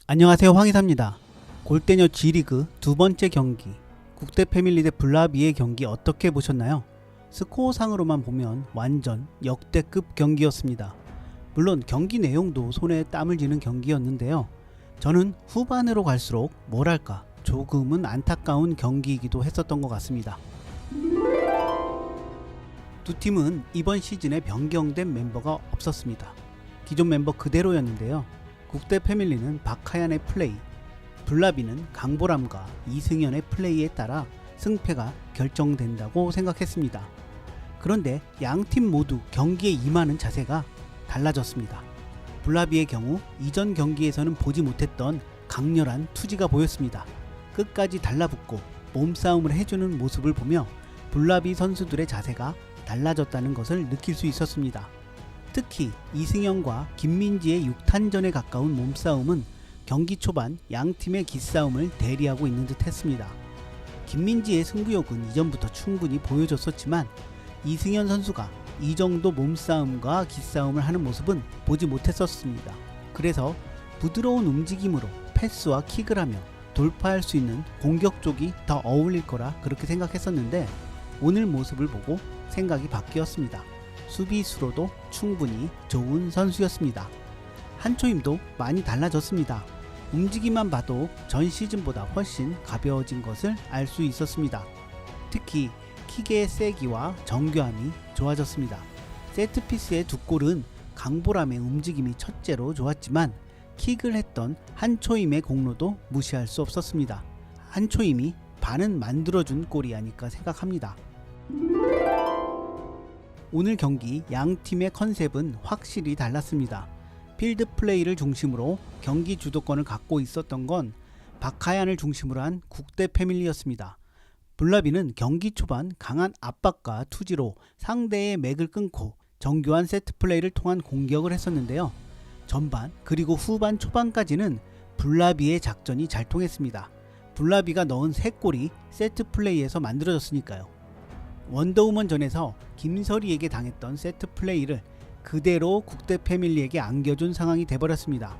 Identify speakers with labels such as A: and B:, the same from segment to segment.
A: 안녕하세요, 황희사입니다. 골대녀 G리그 두 번째 경기, 국대 패밀리 대 블라비의 경기 어떻게 보셨나요? 스코어상으로만 보면 완전 역대급 경기였습니다. 물론 경기 내용도 손에 땀을 쥐는 경기였는데요. 저는 후반으로 갈수록 뭐랄까 조금은 안타까운 경기이기도 했었던 것 같습니다. 두 팀은 이번 시즌에 변경된 멤버가 없었습니다. 기존 멤버 그대로였는데요. 국대 패밀리는 박하얀의 플레이, 블라비는 강보람과 이승현의 플레이에 따라 승패가 결정된다고 생각했습니다. 그런데 양팀 모두 경기에 임하는 자세가 달라졌습니다. 블라비의 경우 이전 경기에서는 보지 못했던 강렬한 투지가 보였습니다. 끝까지 달라붙고 몸싸움을 해주는 모습을 보며 블라비 선수들의 자세가 달라졌다는 것을 느낄 수 있었습니다. 특히 이승현과 김민지의 6탄전에 가까운 몸싸움은 경기 초반 양팀의 기싸움을 대리하고 있는 듯 했습니다. 김민지의 승부욕은 이전부터 충분히 보여줬었지만 이승현 선수가 이 정도 몸싸움과 기싸움을 하는 모습은 보지 못했었습니다. 그래서 부드러운 움직임으로 패스와 킥을 하며 돌파할 수 있는 공격 쪽이 더 어울릴 거라 그렇게 생각했었는데 오늘 모습을 보고 생각이 바뀌었습니다. 수비수로도 충분히 좋은 선수였습니다. 한초임도 많이 달라졌습니다. 움직임만 봐도 전 시즌보다 훨씬 가벼워진 것을 알 수 있었습니다. 특히 킥의 세기와 정교함이 좋아졌습니다. 세트피스의 두 골은 강보람의 움직임이 첫째로 좋았지만 킥을 했던 한초임의 공로도 무시할 수 없었습니다. 한초임이 반은 만들어준 골이 아닐까 생각합니다. 오늘 경기 양팀의 컨셉은 확실히 달랐습니다. 필드 플레이를 중심으로 경기 주도권을 갖고 있었던 건 박하얀을 중심으로 한 국대 패밀리였습니다. 블라비는 경기 초반 강한 압박과 투지로 상대의 맥을 끊고 정교한 세트 플레이를 통한 공격을 했었는데요. 전반 그리고 후반 초반까지는 블라비의 작전이 잘 통했습니다. 블라비가 넣은 3골이 세트 플레이에서 만들어졌으니까요. 원더우먼전에서 김설이에게 당했던 세트 플레이를 그대로 국대 패밀리에게 안겨준 상황이 돼버렸습니다.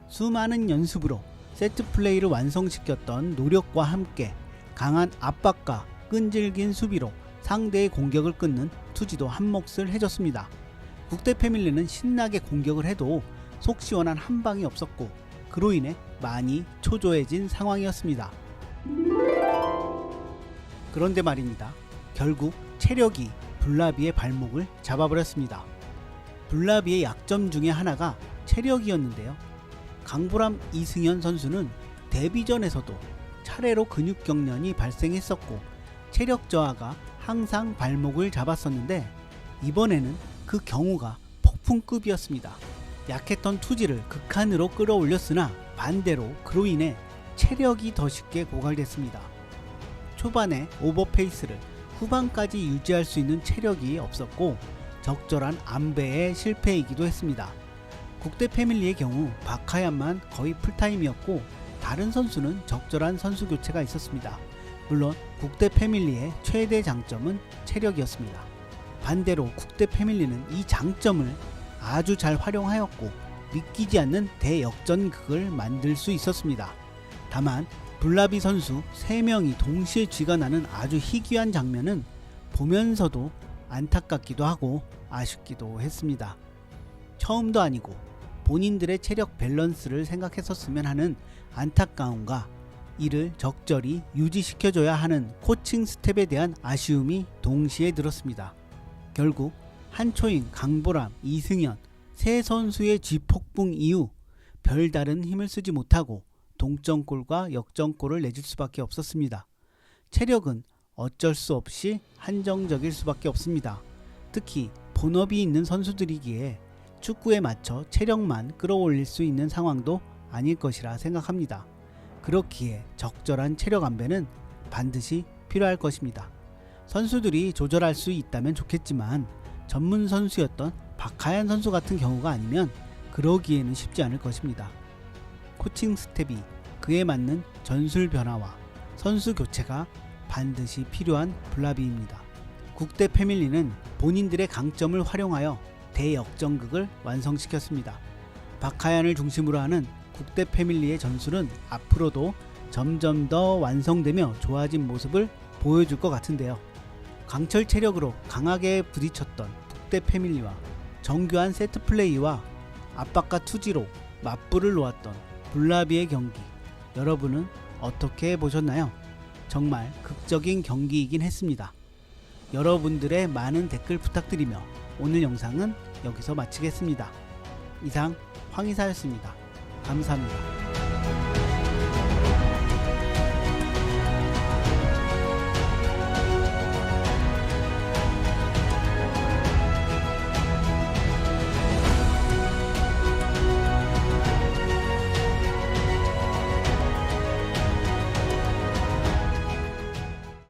A: 수많은 연습으로 세트 플레이를 완성시켰던 노력과 함께 강한 압박과 끈질긴 수비로 상대의 공격을 끊는 투지도 한몫을 해줬습니다. 국대 패밀리는 신나게 공격을 해도 속 시원한 한 방이 없었고 그로 인해 많이 초조해진 상황이었습니다. 그런데 말입니다. 결국 체력이 블라비의 발목을 잡아버렸습니다. 블라비의 약점 중에 하나가 체력이었는데요. 강보람 이승현 선수는 데뷔전에서도 차례로 근육 경련이 발생했었고 체력 저하가 항상 발목을 잡았었는데 이번에는 그 경우가 폭풍급이었습니다. 약했던 투지를 극한으로 끌어올렸으나 반대로 그로 인해 체력이 더 쉽게 고갈됐습니다. 초반에 오버페이스를 후반까지 유지할 수 있는 체력이 없었고 적절한 안배의 실패이기도 했습니다. 국대 패밀리의 경우 박하얀만 거의 풀타임이었고 다른 선수는 적절한 선수 교체가 있었습니다. 물론 국대 패밀리의 최대 장점은 체력이었습니다. 반대로 국대 패밀리는 이 장점을 아주 잘 활용하였고 믿기지 않는 대역전극을 만들 수 있었습니다. 다만 블라비 선수 3명이 동시에 쥐가 나는 아주 희귀한 장면은 보면서도 안타깝기도 하고 아쉽기도 했습니다. 처음도 아니고 본인들의 체력 밸런스를 생각했었으면 하는 안타까움과 이를 적절히 유지시켜줘야 하는 코칭 스텝에 대한 아쉬움이 동시에 들었습니다. 결국 한초인, 강보람, 이승현 세 선수의 쥐폭풍 이후 별다른 힘을 쓰지 못하고 동점골과 역전골을 내줄 수밖에 없었습니다. 체력은 어쩔 수 없이 한정적일 수밖에 없습니다. 특히 본업이 있는 선수들이기에 축구에 맞춰 체력만 끌어올릴 수 있는 상황도 아닐 것이라 생각합니다. 그렇기에 적절한 체력 안배는 반드시 필요할 것입니다. 선수들이 조절할 수 있다면 좋겠지만 전문 선수였던 박하얀 선수 같은 경우가 아니면 그러기에는 쉽지 않을 것입니다. 코칭 스텝이 그에 맞는 전술 변화와 선수 교체가 반드시 필요한 블라비입니다. 국대 패밀리는 본인들의 강점을 활용하여 대역전극을 완성시켰습니다. 박하얀을 중심으로 하는 국대 패밀리의 전술은 앞으로도 점점 더 완성되며 좋아진 모습을 보여줄 것 같은데요. 강철 체력으로 강하게 부딪혔던 국대 패밀리와 정교한 세트 플레이와 압박과 투지로 맞불을 놓았던 블라비의 경기, 여러분은 어떻게 보셨나요? 정말 극적인 경기이긴 했습니다. 여러분들의 많은 댓글 부탁드리며 오늘 영상은 여기서 마치겠습니다. 이상 황의사였습니다. 감사합니다.